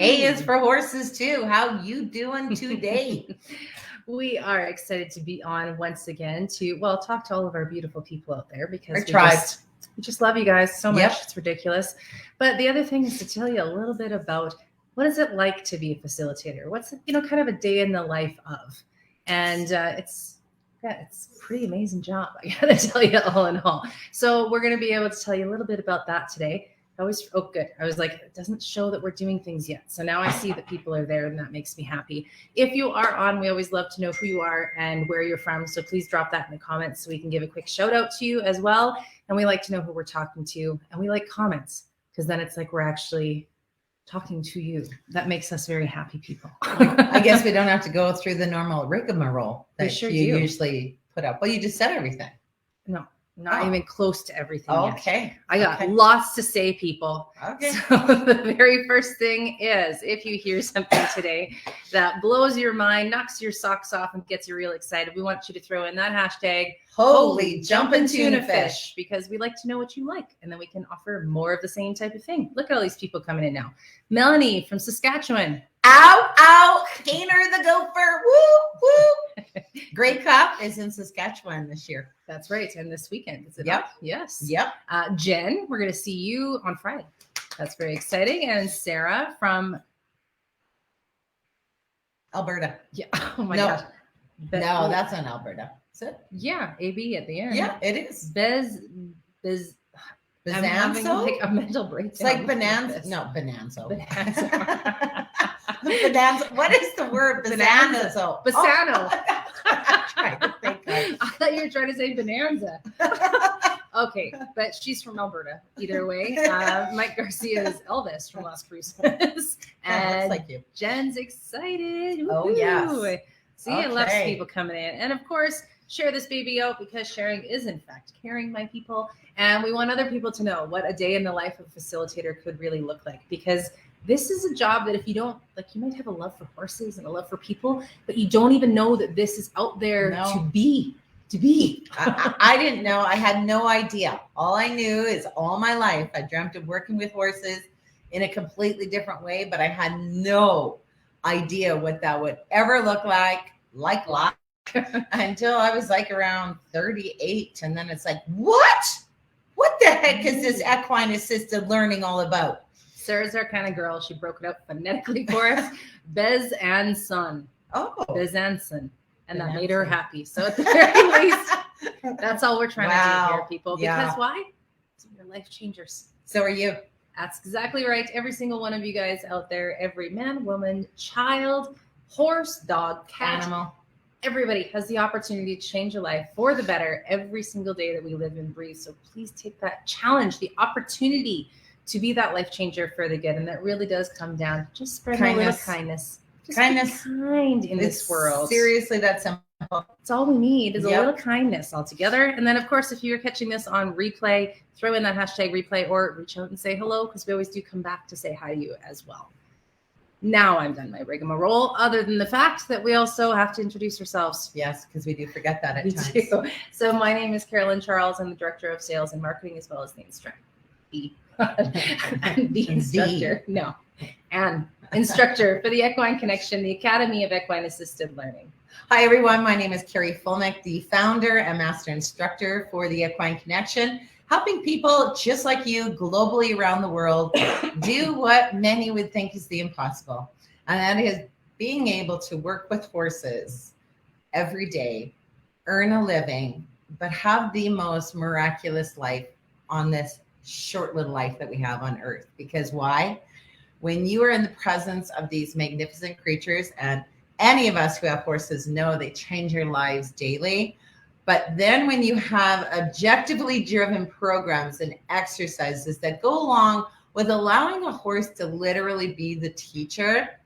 A is for horses too. How you doing today? We are excited to be on once again to, talk to all of our beautiful people out there because we just love you guys so much. Yep. It's ridiculous. But the other thing is to tell you a little bit about what is it like to be a facilitator? What's, kind of a day in the life of? And it's a pretty amazing job, I gotta tell you, all in all. So we're going to be able to tell you a little bit about that today. Good. I was like, it doesn't show that we're doing things yet. So now I see that people are there and that makes me happy. If you are on, we always love to know who you are and where you're from. So please drop that in the comments so we can give a quick shout out to you as well. And we like to know who we're talking to, and we like comments because then it's like we're actually talking to you. That makes us very happy people. I guess we don't have to go through the normal rigmarole that you usually put up. Well, you just said everything. No. Not even close to everything okay. Yet. I got lots to say, people. Okay. So the very first thing is, if you hear something today that blows your mind, knocks your socks off, and gets you real excited, we want you to throw in that hashtag, Holy jumpin' tuna fish, because we like to know what you like, and then we can offer more of the same type of thing. Look at all these people coming in now. Melanie from Saskatchewan. Ow, ow, Gainer the gopher, woo, woo. Grey Cup is in Saskatchewan this year. That's right, and this weekend. Is it Yep. up? Yes. Yep. Jen, we're going to see you on Friday. That's very exciting. And Sarah from Alberta. Yeah. Oh my gosh. No, that's in Alberta. Is it? Yeah, AB at the end. Yeah, it is. Bezanso? I'm having like a mental breakdown. It's like bonanza. No, bonanza. Bonanza. Bonanza. What is the word? Bonanza. Basano. I thought you were trying to say bonanza. Okay, but she's from Alberta. Either way, Mike Garcia is Elvis from Las Cruces. And like you. Jen's excited. Oh, Woo-hoo. yes. See, I love people coming in. And of course, share this baby out because sharing is, in fact, caring, my people. And we want other people to know what a day in the life of a facilitator could really look like, because this is a job that if you don't, like, you might have a love for horses and a love for people, but you don't even know that this is out there to be. I didn't know. I had no idea. All I knew is all my life I dreamt of working with horses in a completely different way, but I had no idea what that would ever look like until I was like around 38. And then it's like, what the heck is this equine assisted learning all about? Sarah's our kind of girl. She broke it up phonetically for us. Bez and son. Oh, Bez and son. And that made her happy. So at the very least, that's all we're trying to do here, people. Because why? We're life changers. So are you. That's exactly right. Every single one of you guys out there, every man, woman, child, horse, dog, cat, animal, everybody has the opportunity to change your life for the better every single day that we live and breathe. So please take that challenge, the opportunity to be that life changer for the good. And that really does come down to just spread a little kindness. Just kindness. Be kind in this world. Seriously, that's simple. That's all we need is a little kindness all together. And then, of course, if you're catching this on replay, throw in that hashtag replay or reach out and say hello, because we always do come back to say hi to you as well. Now I'm done my rigmarole, other than the fact that we also have to introduce ourselves. Yes, because we do forget that at times. Do. So my name is Carolyn Charles. I'm the Director of Sales and Marketing, as well as the instructor. Instructor for the Equine Connection, the Academy of Equine-Assisted Learning. Hi, everyone. My name is Carrie Fulnick, the founder and master instructor for the Equine Connection, helping people just like you globally around the world do what many would think is the impossible. And that is being able to work with horses every day, earn a living, but have the most miraculous life on this short little life that we have on earth. Because why? When you are in the presence of these magnificent creatures, and any of us who have horses know they change your lives daily. But then when you have objectively driven programs and exercises that go along with allowing a horse to literally be the teacher,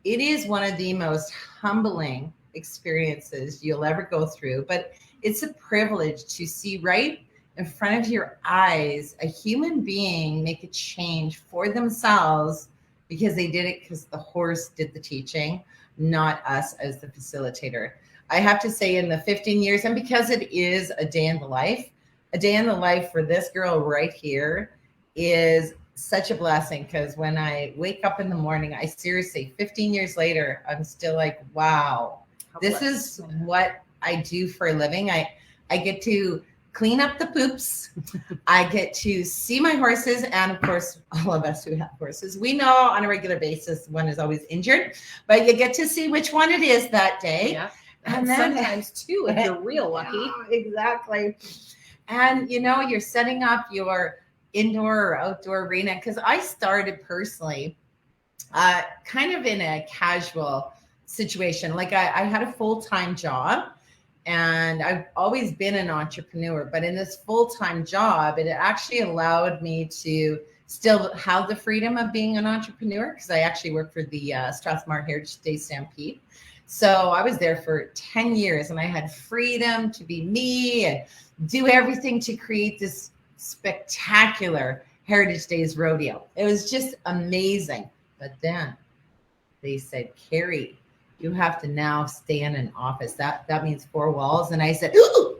it is one of the most humbling experiences you'll ever go through. But it's a privilege to see right in front of your eyes a human being make a change for themselves because they did it because the horse did the teaching, not us as the facilitator. I have to say, in the 15 years, and because it is a day in the life for this girl right here is such a blessing because when I wake up in the morning, I seriously, 15 years later, I'm still like, wow, this is what I do for a living. I get to clean up the poops. I get to see my horses. And of course, all of us who have horses, we know on a regular basis, one is always injured, but you get to see which one it is that day. Yeah. And then sometimes two, if you're real lucky. Yeah, exactly. And you're setting up your indoor or outdoor arena. Cause I started personally, kind of in a casual situation. Like I had a full-time job. And I've always been an entrepreneur, but in this full-time job, it actually allowed me to still have the freedom of being an entrepreneur because I actually work for the Strathmore Heritage Day Stampede. So I was there for 10 years and I had freedom to be me and do everything to create this spectacular Heritage Days rodeo. It was just amazing. But then they said, Carrie, you have to now stay in an office. That means 4 walls. And I said, ooh,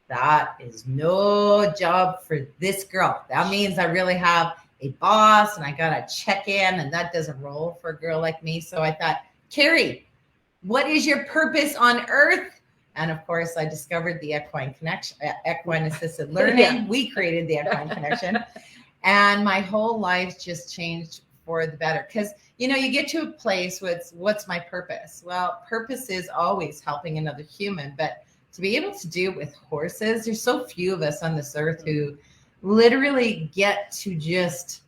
that is no job for this girl. That means I really have a boss and I got to check in, and that doesn't roll for a girl like me. So I thought, Carrie, what is your purpose on earth? And of course, I discovered the Equine Connection, Equine-Assisted Learning. Yeah. We created the Equine Connection. And my whole life just changed for the better. Because, you get to a place with what's my purpose? Well, purpose is always helping another human. But to be able to do it with horses, there's so few of us on this earth who literally get to just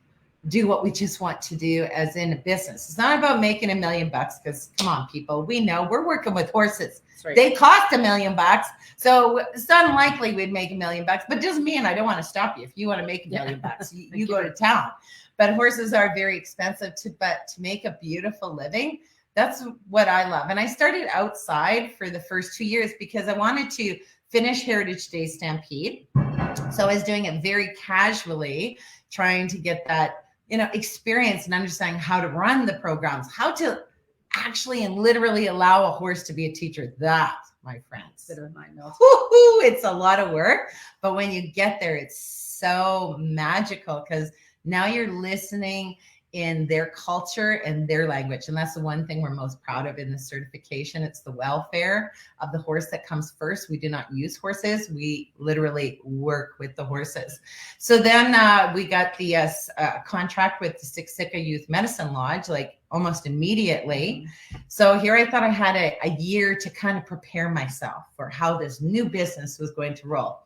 do what we just want to do as in a business. It's not about making $1 million because come on, people, we know we're working with horses. Right. They cost $1 million. So it's unlikely we'd make $1 million, but it doesn't mean I don't want to stop you. If you want to make $1 million, you go to town. But horses are very expensive but to make a beautiful living, that's what I love. And I started outside for the first 2 years because I wanted to finish Heritage Day Stampede. So I was doing it very casually, trying to get that, experience and understanding how to run the programs, how to actually and literally allow a horse to be a teacher. That, my friends, it's a lot of work. But when you get there, it's so magical because now you're listening in their culture and their language. And that's the one thing we're most proud of in the certification. It's the welfare of the horse that comes first. We do not use horses. We literally work with the horses. So then we got the contract with the Siksika Youth Medicine Lodge, like almost immediately. So here I thought I had a year to kind of prepare myself for how this new business was going to roll.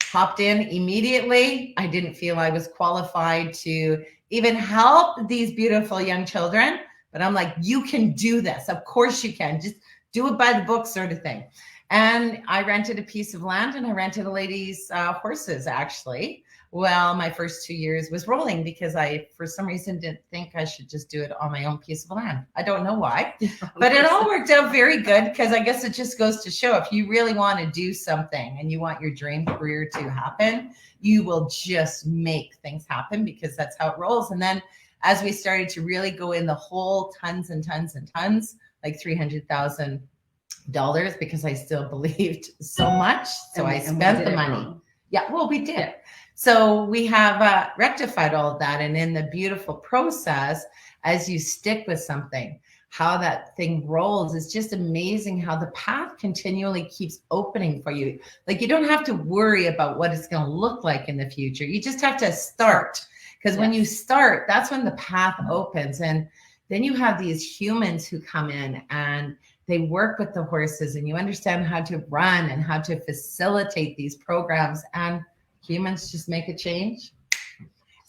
Hopped in immediately. I didn't feel I was qualified to even help these beautiful young children, but I'm like, you can do this. Of course you can. Just do it by the book sort of thing. And I rented a piece of land and I rented a lady's horses actually. Well, my first 2 years was rolling because I, for some reason, didn't think I should just do it on my own piece of land. I don't know why, but it all worked out very good because I guess it just goes to show if you really want to do something and you want your dream career to happen, you will just make things happen because that's how it rolls. And then as we started to really go in the whole tons and tons and tons, like $300,000 because I still believed so much. So I spent the money. Yeah, well, we did. Yeah. So we have rectified all of that. And in the beautiful process, as you stick with something, how that thing rolls is just amazing how the path continually keeps opening for you. Like you don't have to worry about what it's going to look like in the future. You just have to start. Because when you start, that's when the path opens. And then you have these humans who come in and they work with the horses and you understand how to run and how to facilitate these programs. And humans just make a change.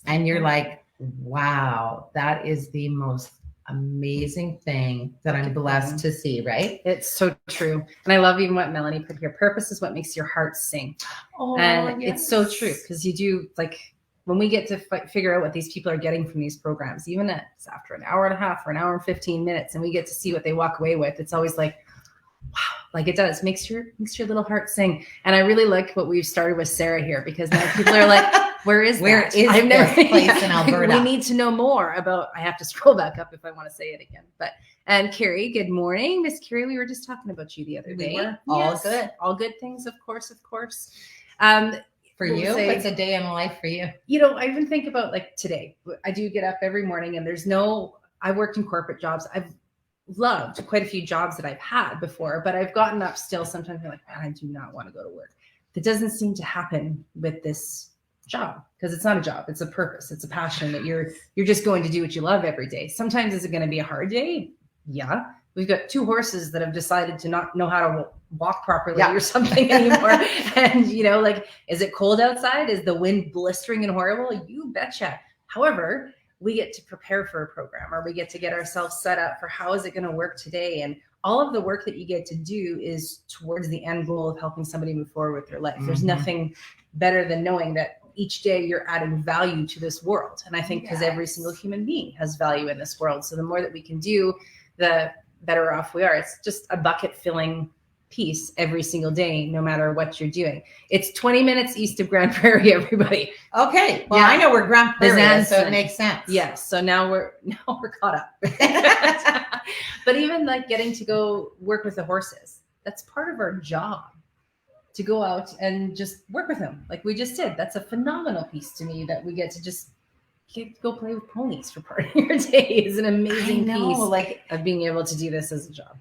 And you're like, wow, that is the most amazing thing that I'm blessed to see, right? It's so true. And I love even what Melanie put here. Purpose is what makes your heart sing. Oh, and yes. It's so true because you do, like, when we get to figure out what these people are getting from these programs, even it's after an hour and a half or an hour and 15 minutes, and we get to see what they walk away with, it's always like, wow, like it does. Makes your little heart sing. And I really like what we've started with Sarah here because now people are like, where is this place in Alberta? We need to know more about, I have to scroll back up if I want to say it again. And Carrie, good morning. Miss Carrie, we were just talking about you the other day. All good. All good things, of course. For We'll you, say- what's a day in life for you? I even think about like today. I do get up every morning, and I worked in corporate jobs. I've loved quite a few jobs that I've had before, but I've gotten up still sometimes I'm like, man, I do not want to go to work. That doesn't seem to happen with this job, because it's not a job, it's a purpose, it's a passion that you're just going to do what you love every day. Sometimes is it going to be a hard day? Yeah. We've got 2 horses that have decided to not know how to walk properly or something anymore. And like, is it cold outside? Is the wind blistering and horrible? You betcha. However, we get to prepare for a program, or we get to get ourselves set up for how is it going to work today. And all of the work that you get to do is towards the end goal of helping somebody move forward with their life. There's nothing better than knowing that each day you're adding value to this world. And I think because every single human being has value in this world. So the more that we can do, the better off we are. It's just a bucket filling piece every single day, no matter what you're doing. It's 20 minutes east of Grand Prairie, everybody. Okay. Well, I know where Grand Prairie is, so it makes sense. Yes. So now we're caught up. But even like getting to go work with the horses, that's part of our job, to go out and just work with them like we just did. That's a phenomenal piece to me, that we get to just go play with ponies for part of your day. Is an amazing piece of being able to do this as a job.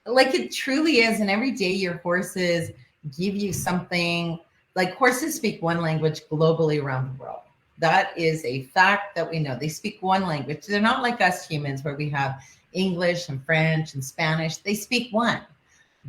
Like it truly is. And every day your horses give you something. Like horses speak one language globally around the world. That is a fact that we know. They speak one language. They're not like us humans where we have English and French and Spanish. They speak one.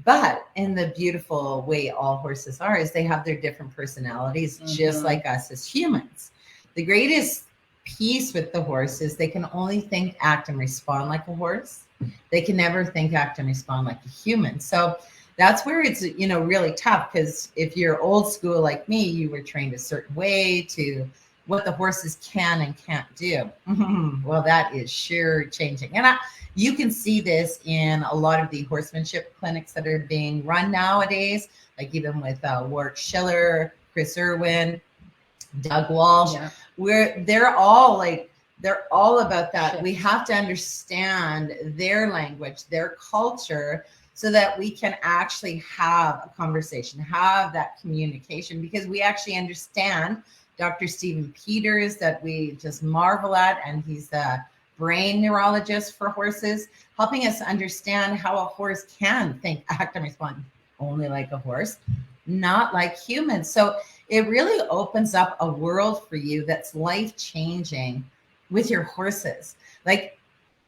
But in the beautiful way all horses are is they have their different personalities, just like us as humans. The greatest piece with the horse is they can only think, act, and respond like a horse. They can never think, act, and respond like a human. So that's where it's, really tough, because if you're old school like me, you were trained a certain way to what the horses can and can't do. Well, that is sure changing. And you can see this in a lot of the horsemanship clinics that are being run nowadays, like even with Warwick Schiller, Chris Irwin, Doug Walsh, where they're all about that. Shit. We have to understand their language, their culture, so that we can actually have a conversation, have that communication, because we actually understand Dr. Stephen Peters that we just marvel at, and he's the brain neurologist for horses, helping us understand how a horse can think, act, and respond only like a horse, not like humans. So it really opens up a world for you that's life-changing with your horses. Like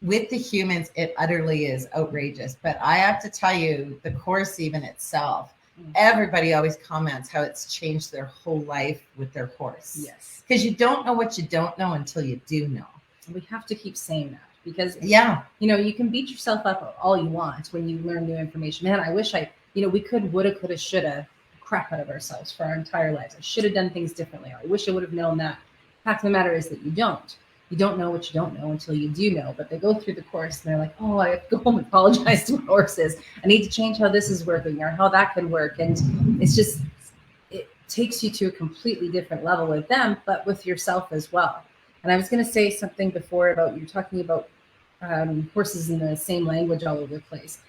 with the humans, it utterly is outrageous. But I have to tell you, the course even itself, everybody always comments how it's changed their whole life with their horse. Yes. Because you don't know what you don't know until you do know. We have to keep saying that, because you can beat yourself up all you want when you learn new information. Man, I wish we woulda, coulda, shoulda crap out of ourselves for our entire lives. I should have done things differently. I wish I would have known that. The fact of the matter is that you don't. You don't know what you don't know until you do know. But they go through the course and they're like, oh, I have to go home and apologize to my horses. I need to change how this is working or how that can work. And it's just, it takes you to a completely different level with them, but with yourself as well. And I was going to say something before about you talking about horses in the same language all over the place.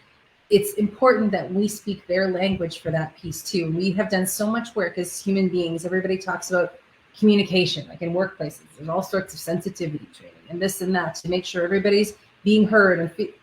It's important that we speak their language for that piece too. We have done so much work as human beings. Everybody talks about communication, like in workplaces. There's all sorts of sensitivity training and this and that to make sure everybody's being heard.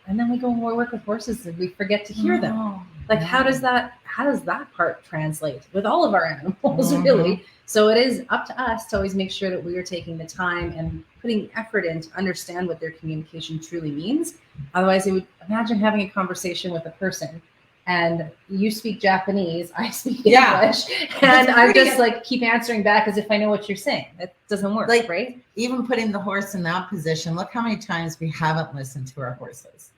And then we go and work with horses and we forget to hear them. Like, how does that part translate with all of our animals, really? So it is up to us to always make sure that we are taking the time and putting effort in to understand what their communication truly means. Otherwise, it would imagine having a conversation with a person and you speak Japanese, I speak English, and I'm just like keep answering back as if I know what you're saying. That doesn't work, right? Even putting the horse in that position, look how many times we haven't listened to our horses.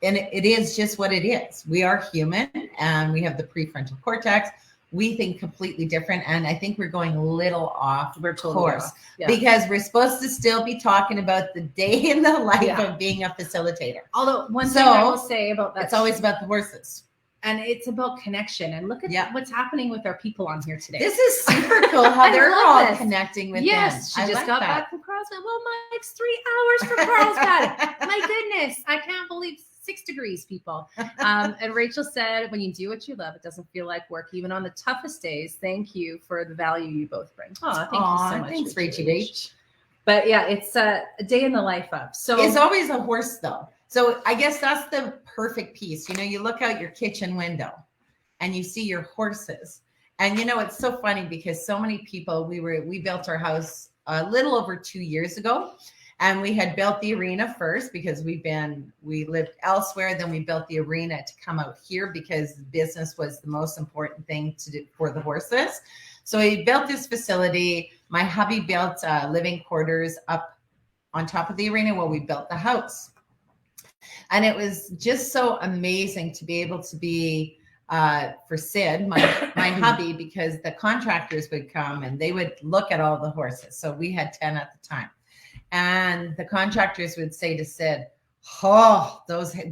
And it is just what it is. We are human and we have the prefrontal cortex. We think completely different. And I think we're going a little off course because we're supposed to still be talking about the day in the life of being a facilitator. Although one thing I will say about that, it's always about the horses. And it's about connection. And look at what's happening with our people on here today. This is super cool how they're all connecting with them. Yes, she just got back from Carlsbad. Well, Mike's 3 hours from Carlsbad. My goodness, I can't believe 6 degrees, people. And Rachel said, when you do what you love, it doesn't feel like work, even on the toughest days. Thank you for the value you both bring. Oh, thank you so much. Thanks, Rachel. But yeah, it's a day in the life of. So it's always a horse though. So I guess that's the perfect piece. You know, you look out your kitchen window and you see your horses. And you know, it's so funny because so many people, we built our house a little over 2 years ago, and we had built the arena first because we lived elsewhere. Then we built the arena to come out here because business was the most important thing to do for the horses. So we built this facility. My hubby built living quarters up on top of the arena while we built the house. And it was just so amazing to be able to be for Sid, my hubby, because the contractors would come and they would look at all the horses. So we had 10 at the time. And the contractors would say to Sid, oh,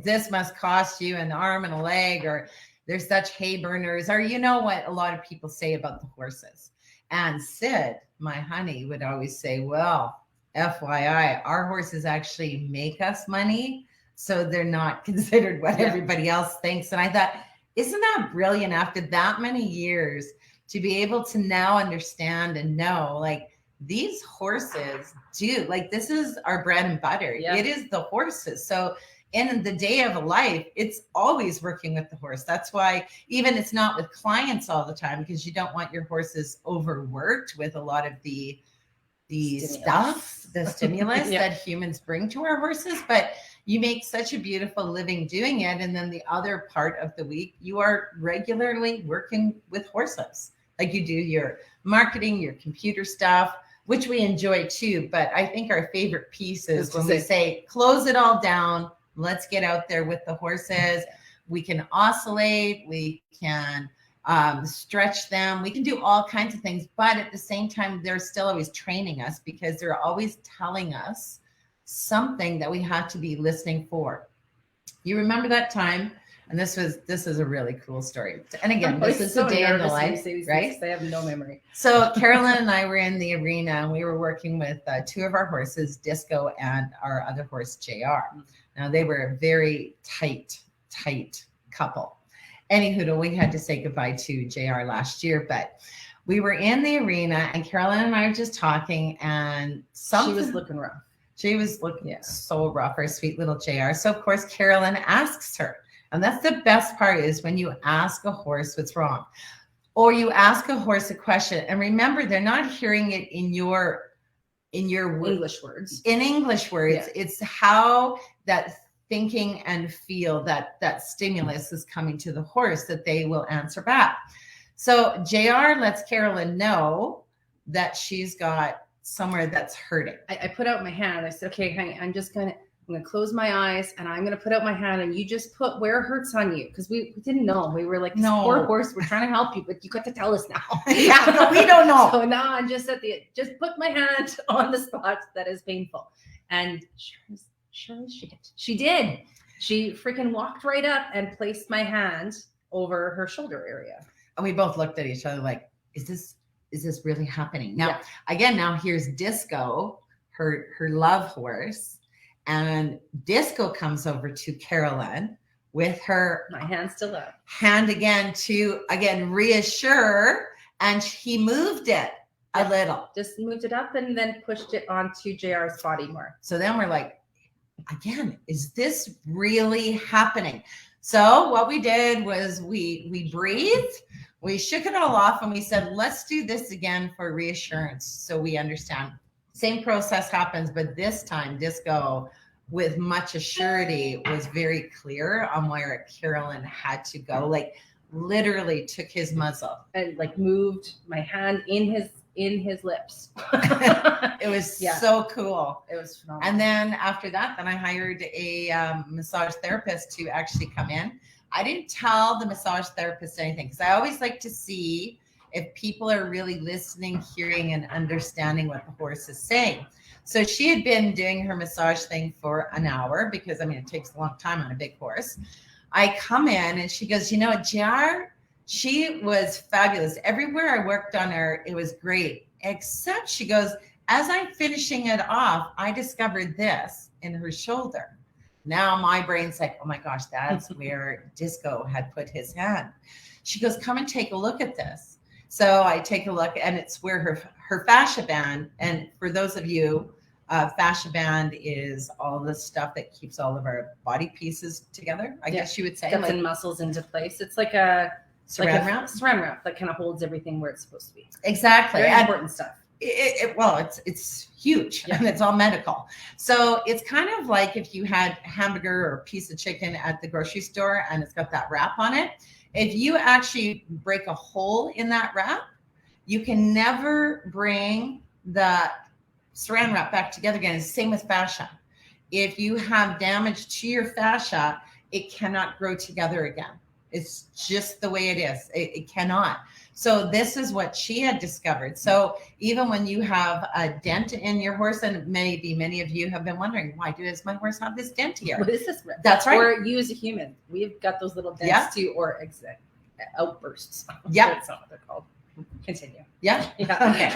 this must cost you an arm and a leg, or they're such hay burners, or you know what a lot of people say about the horses. And Sid, my honey, would always say, well, FYI, our horses actually make us money. So they're not considered what everybody else thinks. And I thought, isn't that brilliant after that many years to be able to now understand and know, like, these horses do, like, this is our bread and butter. Yeah. It is the horses. So in the day of a life, it's always working with the horse. That's why even it's not with clients all the time, because you don't want your horses overworked with a lot of the stimulus that humans bring to our horses. But you make such a beautiful living doing it. And then the other part of the week, you are regularly working with horses. Like you do your marketing, your computer stuff, which we enjoy too. But I think our favorite piece is when we say, close it all down. Let's get out there with the horses. We can oscillate. We can stretch them. We can do all kinds of things. But at the same time, they're still always training us because they're always telling us something that we have to be listening for. You remember that time? And this is a really cool story. And again, this is a day in the life, right? They have no memory. So Carolyn and I were in the arena and we were working with 2 of our horses, Disco and our other horse, JR. Now they were a very tight couple. Anywho, we had to say goodbye to JR last year, but we were in the arena and Carolyn and I were just talking, and she was looking rough. She was looking so rough, our sweet little JR. So of course, Carolyn asks her, and that's the best part, is when you ask a horse what's wrong, or you ask a horse a question. And remember, they're not hearing it in your English words. In English words, it's how that thinking and feel that stimulus is coming to the horse that they will answer back. So JR lets Carolyn know that she's got somewhere that's hurting. I put out my hand. I said, okay, honey, I'm going to close my eyes and I'm going to put out my hand and you just put where it hurts on you. Because we didn't know. We were like, no, poor horse, we're trying to help you, but you got to tell us now. No, we don't know. So now I'm just just put my hand on the spot that is painful. And sure as she did. She freaking walked right up and placed my hand over her shoulder area. And we both looked at each other like, is this really happening? Now, again, now here's Disco, her love horse, and Disco comes over to Carolyn with her my hand still up, hand again to reassure, and he moved it a little, just moved it up and then pushed it onto JR's body more. So then we're like, again, is this really happening? So what we did was we breathed. We shook it all off and we said, let's do this again for reassurance so we understand. Same process happens, but this time Disco, with much assurity, was very clear on where Carolyn had to go. Like literally took his muzzle and like moved my hand in his lips. It was so cool. It was phenomenal. And then after that, then I hired a massage therapist to actually come in. I didn't tell the massage therapist anything because I always like to see if people are really listening, hearing, and understanding what the horse is saying. So she had been doing her massage thing for an hour because, I mean, it takes a long time on a big horse. I come in and she goes, you know, JR, she was fabulous. Everywhere I worked on her, it was great. Except she goes, as I'm finishing it off, I discovered this in her shoulder. Now my brain's like, oh my gosh, that's where Disco had put his hand. She goes, come and take a look at this. So I take a look, and it's where her fascia band, and for those of you, fascia band is all the stuff that keeps all of our body pieces together, I guess you would say. Guts and muscles into place. It's like a saran wrap? Saran wrap that kind of holds everything where it's supposed to be. Exactly. Very important stuff. It's huge, and it's all medical. So it's kind of like if you had hamburger or a piece of chicken at the grocery store and it's got that wrap on it. If you actually break a hole in that wrap, you can never bring the saran wrap back together again. It's the same with fascia. If you have damage to your fascia, it cannot grow together again. It's just the way it is. It cannot. So this is what she had discovered. So even when you have a dent in your horse, and maybe many of you have been wondering, why does my horse have this dent here? What is this? That's right. Or you as a human, we've got those little dents too, or outbursts. Yeah. That's not what they're called. Continue. Yeah. Okay.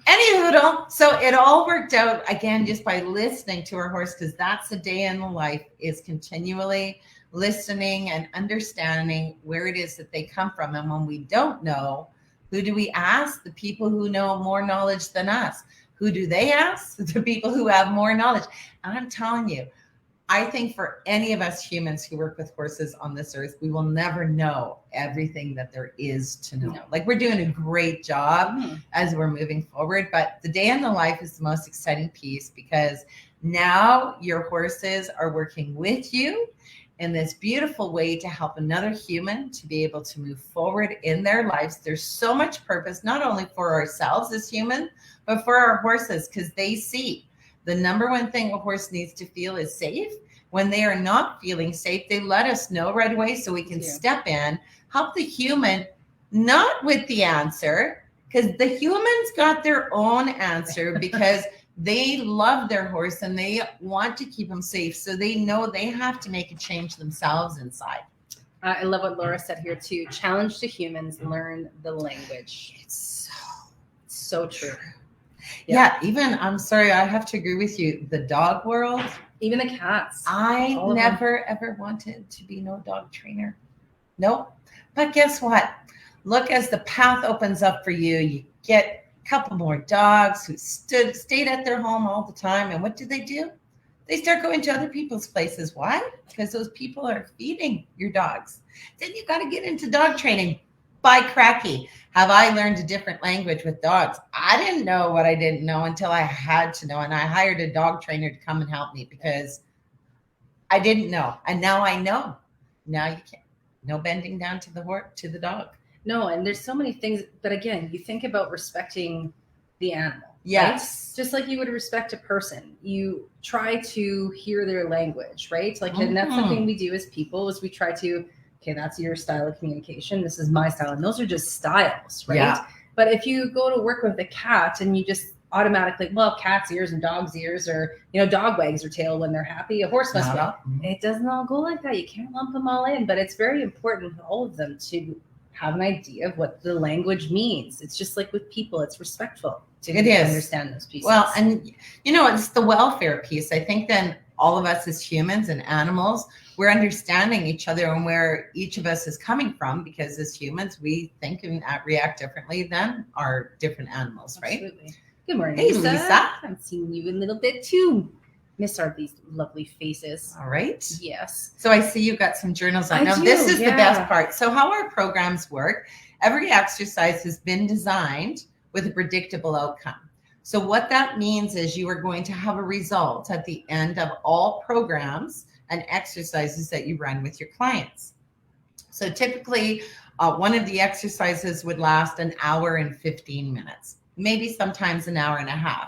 Anywho, so it all worked out again just by listening to her horse, because that's a day in the life, is continually listening and understanding where it is that they come from. And when we don't know, who do we ask? The people who know more knowledge than us. Who do they ask? The people who have more knowledge. And I'm telling you, I think for any of us humans who work with horses on this earth, we will never know everything that there is to know. Like, we're doing a great job as we're moving forward, but the day in the life is the most exciting piece, because now your horses are working with you in this beautiful way to help another human to be able to move forward in their lives. There's so much purpose, not only for ourselves as humans, but for our horses, because they see the number one thing a horse needs to feel is safe. When they are not feeling safe, they let us know right away so we can step in, help the human, not with the answer, because the humans got their own answer because they love their horse and they want to keep them safe. So they know they have to make a change themselves inside. I love what Laura said here too. Challenge to humans, learn the language. It's so true. Yeah, even, I'm sorry, I have to agree with you. The dog world. Even the cats. I never, ever wanted to be no dog trainer. Nope. But guess what? Look, as the path opens up for you, you get a couple more dogs who stayed at their home all the time. And what do? They start going to other people's places. Why? Because those people are feeding your dogs. Then you got to get into dog training. By cracky, have I learned a different language with dogs? I didn't know what I didn't know until I had to know. And I hired a dog trainer to come and help me because I didn't know. And now I know. Now you can't. No bending down to the dog. No, and there's so many things. But again, you think about respecting the animal. Yes. Right? Just like you would respect a person. You try to hear their language, right? Like, and that's the thing we do as people, is we try to, okay, that's your style of communication. This is my style. And those are just styles, right? Yeah. But if you go to work with a cat and you just automatically, well, cat's ears and dog's ears, or, dog wags their tail when they're happy, a horse must wag. It doesn't all go like that. You can't lump them all in, but it's very important for all of them to have an idea of what the language means. It's just like with people, it's respectful to understand those pieces. Well, and it's the welfare piece. I think then all of us as humans and animals, we're understanding each other and where each of us is coming from, because as humans, we think and react differently than our different animals, right? Absolutely. Good morning, Hey, Lisa. I haven't seen you in a little bit too. Miss these lovely faces. All right. Yes. So I see you've got some journals on. Now, this is the best part. So how our programs work, every exercise has been designed with a predictable outcome. So what that means is you are going to have a result at the end of all programs and exercises that you run with your clients. So typically, one of the exercises would last an hour and 15 minutes, maybe sometimes an hour and a half.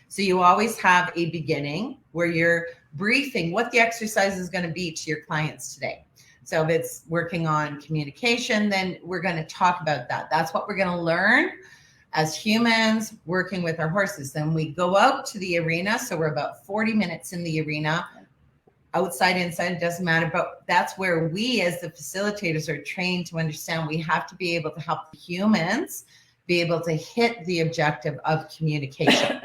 So you always have a beginning where you're briefing what the exercise is going to be to your clients today. So if it's working on communication, then we're going to talk about that. That's what we're going to learn as humans working with our horses. Then we go out to the arena. So we're about 40 minutes in the arena, outside, inside, it doesn't matter. But that's where we as the facilitators are trained to understand we have to be able to help the humans be able to hit the objective of communication.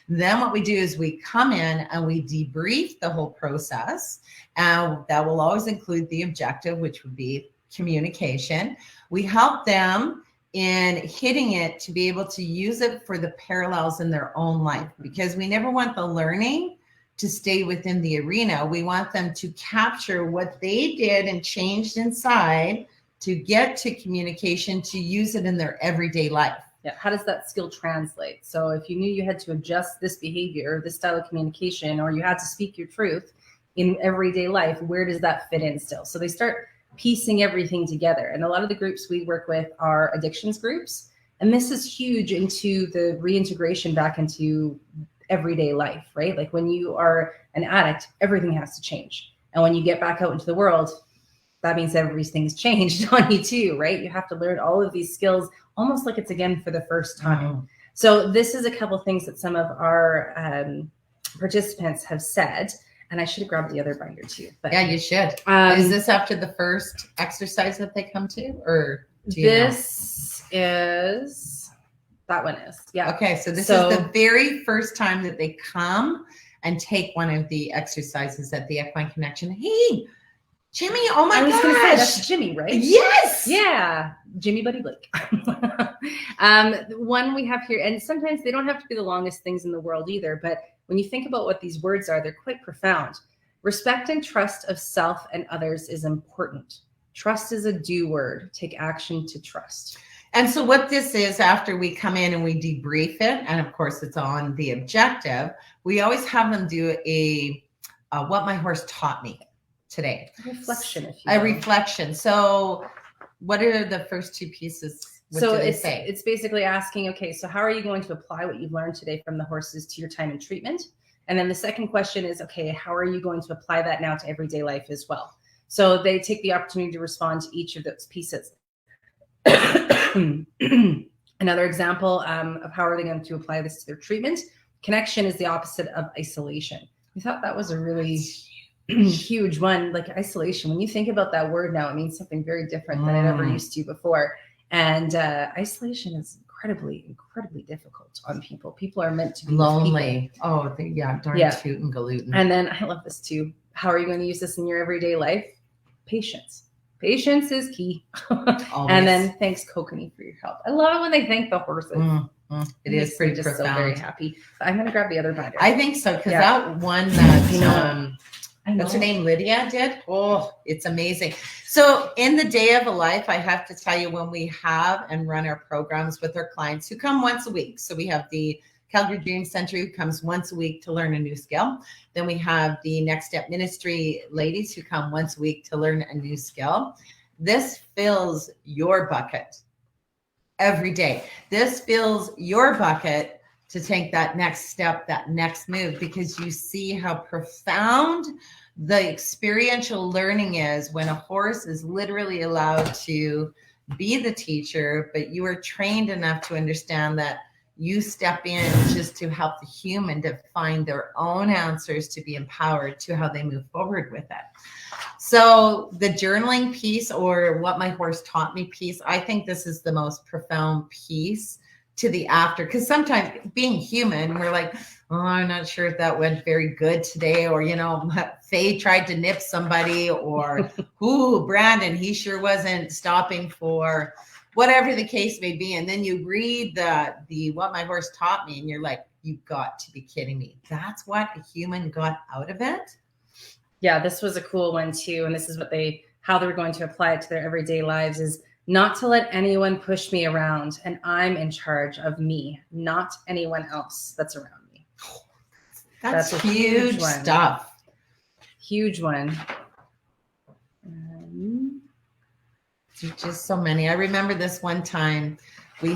Then what we do is we come in and we debrief the whole process. And that will always include the objective, which would be communication. We help them in hitting it to be able to use it for the parallels in their own life, because we never want the learning to stay within the arena. We want them to capture what they did and changed inside to get to communication, to use it in their everyday life. Yeah. How does that skill translate? So if you knew you had to adjust this behavior, this style of communication, or you had to speak your truth in everyday life, where does that fit in still? So they start piecing everything together. And a lot of the groups we work with are addictions groups. And this is huge into the reintegration back into everyday life, right? Like when you are an addict, everything has to change. And when you get back out into the world, that means everything's changed on you too, right? You have to learn all of these skills almost like it's again for the first time. So this is a couple things that some of our participants have said, and I should have grabbed the other binder too. But yeah, you should. Is this after the first exercise that they come to, or do you this is, that one is, yeah. Okay, so this is the very first time that they come and take one of the exercises at the Equine Connection. Hey, Jimmy, oh my gosh. I was going to say, that's Jimmy, right? Yes. Yeah. Jimmy Buddy Blake. One we have here, and sometimes they don't have to be the longest things in the world either, but when you think about what these words are, they're quite profound. Respect and trust of self and others is important. Trust is a do word. Take action to trust. And so what this is, after we come in and we debrief it, and of course it's on the objective, we always have them do a what my horse taught me today. A reflection, if you will. A reflection. So what are the first two pieces? What do they say? It's basically asking, okay, so how are you going to apply what you've learned today from the horses to your time in treatment? And then the second question is, okay, how are you going to apply that now to everyday life as well? So they take the opportunity to respond to each of those pieces. Another example of how are they going to apply this to their treatment? Connection is the opposite of isolation. We thought that was a really huge one. Like isolation, when you think about that word now, it means something very different than it ever used to before. And isolation is incredibly difficult on people. People are meant to be lonely. Oh, darn toot and galootin. And then I love this too. How are you going to use this in your everyday life? Patience. Patience is key. And then thanks, Kokanee, for your help. I love it when they thank the horses. It is pretty just profound. So very happy. But I'm going to grab the other binder. I think so, because that one that what's her name, Lydia did? Oh, it's amazing. So in the day of a life, I have to tell you, when we have and run our programs with our clients who come once a week. So we have the Calgary Dream Center who comes once a week to learn a new skill. Then we have the Next Step Ministry ladies who come once a week to learn a new skill. This fills your bucket every day. This fills your bucket to take that next step, that next move, because you see how profound the experiential learning is when a horse is literally allowed to be the teacher, but you are trained enough to understand that you step in just to help the human to find their own answers, to be empowered to how they move forward with it. So the journaling piece, or what my horse taught me piece, I think this is the most profound piece to the after, because sometimes being human, we're like, oh, I'm not sure if that went very good today, or, Faye tried to nip somebody, or, ooh, Brandon, he sure wasn't stopping for whatever the case may be. And then you read the what my horse taught me, and you're like, you've got to be kidding me. That's what a human got out of it. Yeah, this was a cool one too. And this is how they're going to apply it to their everyday lives, is not to let anyone push me around, and I'm in charge of me, not anyone else that's around me. That's huge stuff. Huge one. Just so many. I remember this one time we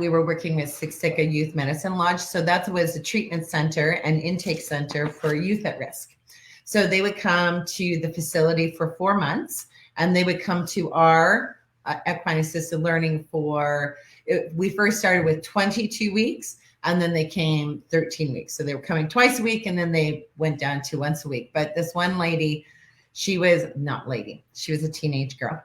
were working with Siksika Youth Medicine Lodge. So that was a treatment center and intake center for youth at risk. So they would come to the facility for 4 months, and they would come to our equine-assisted learning we first started with 22 weeks, and then they came 13 weeks. So they were coming twice a week, and then they went down to once a week. But this one lady, she was a teenage girl.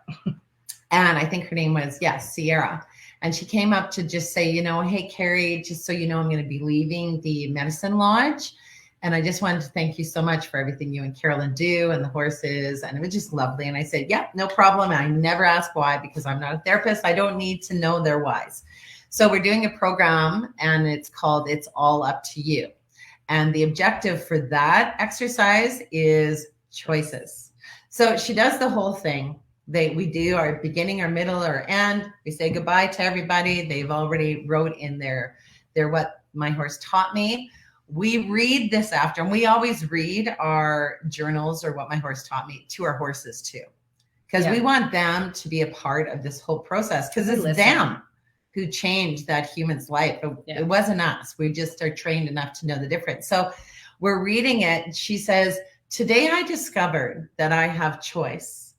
And I think her name was, Sierra. And she came up to just say, you know, hey, Carrie, just so you know, I'm going to be leaving the medicine lodge. And I just wanted to thank you so much for everything you and Carolyn do and the horses. And it was just lovely. And I said, yeah, no problem. And I never ask why, because I'm not a therapist. I don't need to know their whys. So we're doing a program, and it's called It's All Up to You. And the objective for that exercise is choices. So she does the whole thing. We do our beginning, our middle, our end. We say goodbye to everybody. They've already wrote in their what my horse taught me. We read this after, and we always read our journals or what my horse taught me to our horses too, because we want them to be a part of this whole process, because it's them who changed that human's life. It wasn't us. We just are trained enough to know the difference. So we're reading it, and she says, today I discovered that I have choice.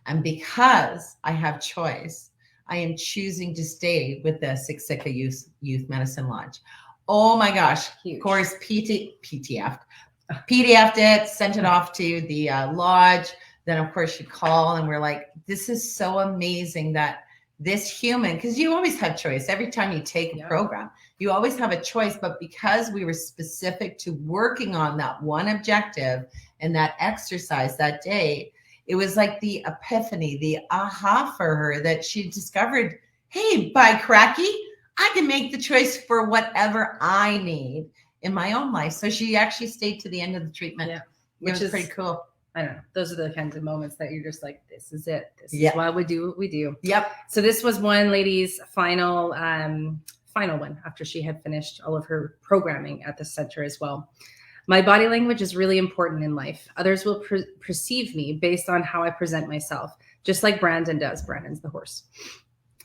And because I have choice, I am choosing to stay with the Siksika Youth Medicine Lodge. Oh my gosh. Huge. Of course, PDF'd it, sent it off to the lodge. Then of course you call, and we're like, this is so amazing that this human, because you always have choice. Every time you take a program, you always have a choice. But because we were specific to working on that one objective and that exercise that day, it was like the epiphany, the aha for her, that she discovered, hey, by cracky, I can make the choice for whatever I need in my own life. So she actually stayed to the end of the treatment, which is pretty cool. I don't know. Those are the kinds of moments that you're just like, this is it. This is why we do what we do. Yep. So this was one lady's final one after she had finished all of her programming at the center as well. My body language is really important in life. Others will perceive me based on how I present myself, just like Brandon does. Brandon's the horse.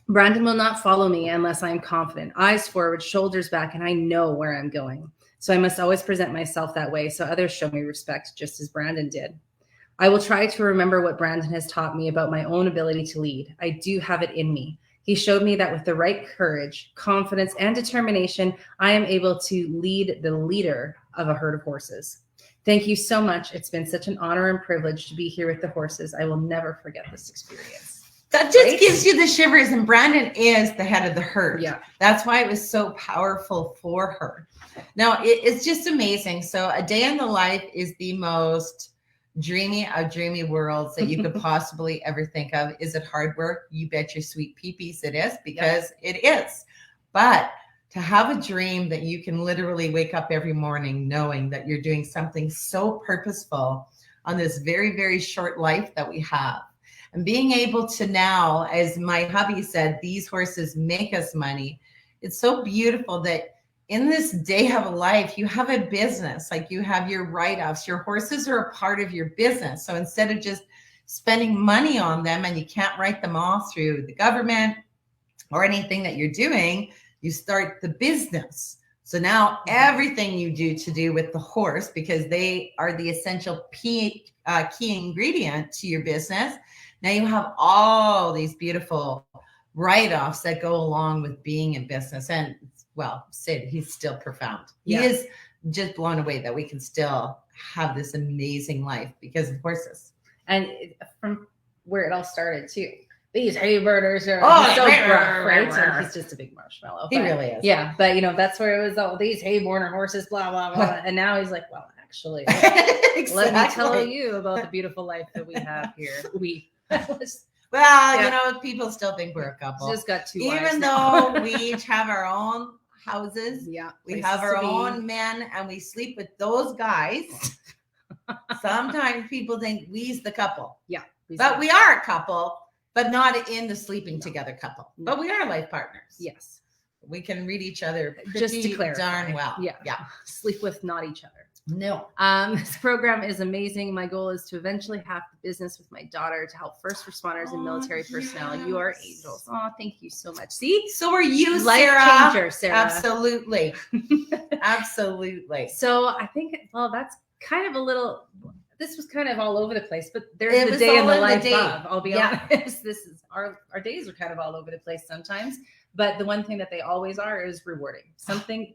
Brandon will not follow me unless I am confident, eyes forward, shoulders back, and I know where I'm going. So I must always present myself that way so others show me respect, just as Brandon did. I will try to remember what Brandon has taught me about my own ability to lead. I do have it in me. He showed me that with the right courage, confidence, and determination, I am able to lead the leader of a herd of horses. Thank you so much. It's been such an honor and privilege to be here with the horses. I will never forget this experience. That just gives you the shivers. And Brandon is the head of the herd. Yeah. That's why it was so powerful for her. Now, it's just amazing. So a day in the life is the most dreamy of dreamy worlds that you could possibly ever think of. Is it hard work? You bet your sweet peepees it is, because it is. But to have a dream that you can literally wake up every morning knowing that you're doing something so purposeful on this very, very short life that we have. And being able to now, as my hubby said, these horses make us money. It's so beautiful that in this day of life, you have a business, like you have your write-offs. Your horses are a part of your business. So instead of just spending money on them, and you can't write them off through the government or anything that you're doing, you start the business. So now everything you do with the horse, because they are the essential key ingredient to your business. Now you have all these beautiful write-offs that go along with being in business. And well, Sid, he's still profound. He is just blown away that we can still have this amazing life because of horses. And from where it all started too. These hay burners are so rough, right? So he's just a big marshmallow. He really is. Yeah, but you know, that's where it was all these hay burner horses, blah, blah, blah. And now he's like, well, actually, let me tell you about the beautiful life that we have here. Well, you know, people still think we're a couple. Just got two Even though we each have our own houses, we have our own men, and we sleep with those guys. Sometimes people think we's the couple. Yeah. But we are a couple, but not in the sleeping together couple. But we are life partners. Yes. We can read each other just to clarify. Darn well. Yeah. Sleep with, not each other. No. This program is amazing. My goal is to eventually have the business with my daughter to help first responders and military personnel. You are angels. Oh, thank you so much. See? So are you, life Sarah. Changer, Sarah. Absolutely. Absolutely. So I think, well, that's kind of a little, this was kind of all over the place, but there's the day in the life of, I'll be honest. This is our days are kind of all over the place sometimes, but the one thing that they always are is rewarding. Something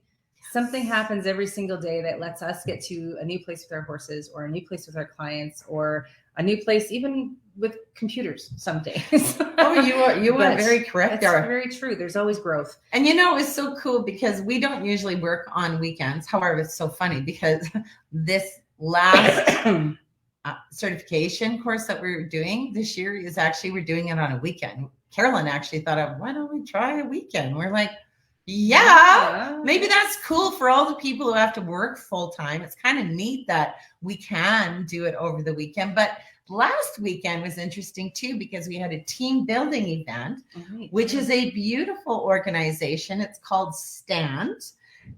Something happens every single day that lets us get to a new place with our horses, or a new place with our clients, or a new place even with computers some days. Oh, you are very correct That's there. very true. There's always growth. And you know, it's so cool because we don't usually work on weekends. However, it's so funny because this last certification course that we're doing this year is actually, we're doing it on a weekend. Carolyn actually thought of, why don't we try a weekend? We're like, yeah, maybe that's cool for all the people who have to work full time. It's kind of neat that we can do it over the weekend. But last weekend was interesting too, because we had a team building event, which is a beautiful organization. It's called Stand.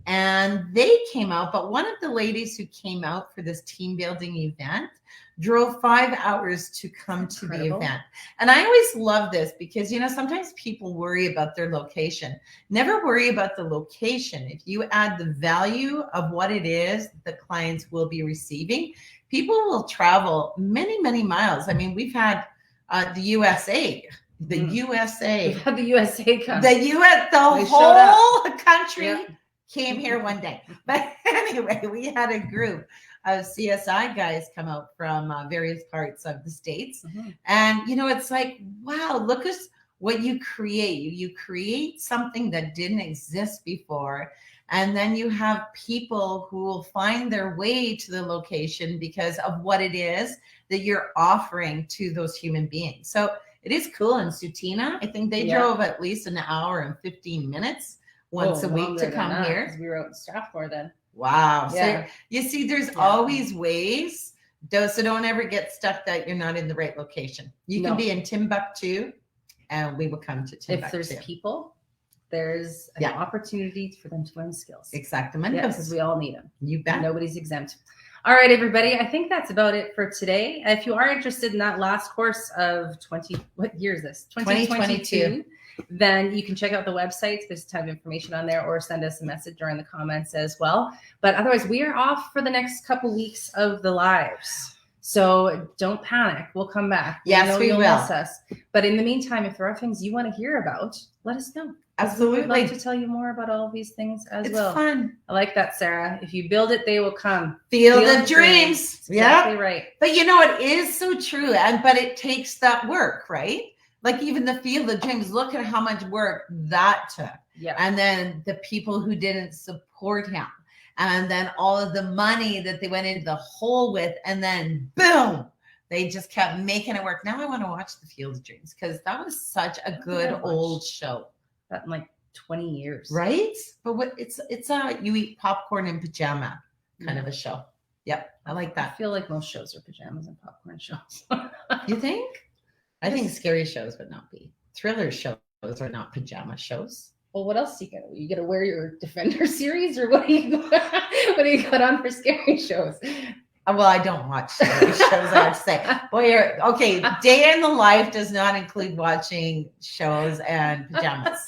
And they came out, but one of the ladies who came out for this team building event drove 5 hours to come to the event. And I always love this because, you know, sometimes people worry about their location. Never worry about the location. If you add the value of what it is the clients will be receiving, people will travel many, many miles. I mean, we've had the USA. USA. We've had the USA come. The US, the whole country came here one day. But anyway, we had a group of CSI guys come out from various parts of the States. And, you know, it's like, wow, look at what you create. You create something that didn't exist before. And then you have people who will find their way to the location because of what it is that you're offering to those human beings. So it is cool. And Sutina, I think they drove at least an hour and 15 minutes once a week to come here. We were out in Strathmore then. Wow. So you see, there's always ways. So don't ever get stuck that you're not in the right location. You can be in Timbuktu and we will come to Timbuktu. If there's people, there's an opportunity for them to learn skills. Exactly. Because we all need them. You bet. Nobody's exempt. All right, everybody. I think that's about it for today. If you are interested in that last course of what year is this? 2022. Then you can check out the website. There's a ton of information on there, or send us a message during the comments as well. But otherwise, we are off for the next couple weeks of the lives. So don't panic. We'll come back. Yes, we will. Miss us. But in the meantime, if there are things you want to hear about, let us know. Absolutely. We'd like to tell you more about all of these things as well. It's fun. I like that, Sarah. If you build it, they will come. Field of dreams. Exactly right. But you know, it is so true. But it takes that work, right? Like even the Field of Dreams, look at how much work that took. And then the people who didn't support him. And then all of the money that they went into the hole with. And then boom, they just kept making it work. Now I want to watch the Field of Dreams because that was such a good old show. That in like 20 years. Right? But what it's a you eat popcorn in pajama kind of a show. Yep. I like that. I feel like most shows are pajamas and popcorn shows. You think? I think scary shows would not be. Thriller shows are not pajama shows. Well, what else do you get? You got to wear your Defender series, or what do you got on for scary shows? Well, I don't watch scary shows, I would say. Boy, okay, day in the life does not include watching shows and pajamas.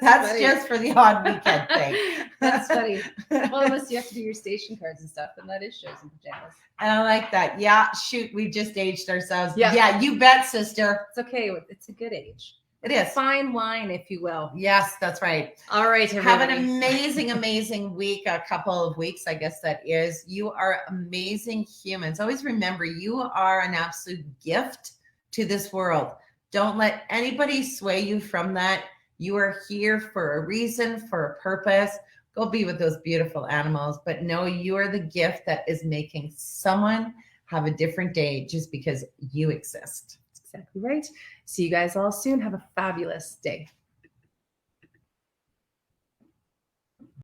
That's just for the odd weekend thing. That's funny. Well, unless you have to do your station cards and stuff, and that is shows and pajamas. And I like that. Yeah, shoot, we just aged ourselves. Yeah, you bet, sister. It's okay. It's a good age. It is. Fine wine, if you will. Yes, that's right. All right, everybody. Have an amazing, amazing week, a couple of weeks, I guess that is. You are amazing humans. Always remember, you are an absolute gift to this world. Don't let anybody sway you from that. You are here for a reason, for a purpose. Go be with those beautiful animals, but know you are the gift that is making someone have a different day just because you exist. Exactly right. See you guys all soon. Have a fabulous day.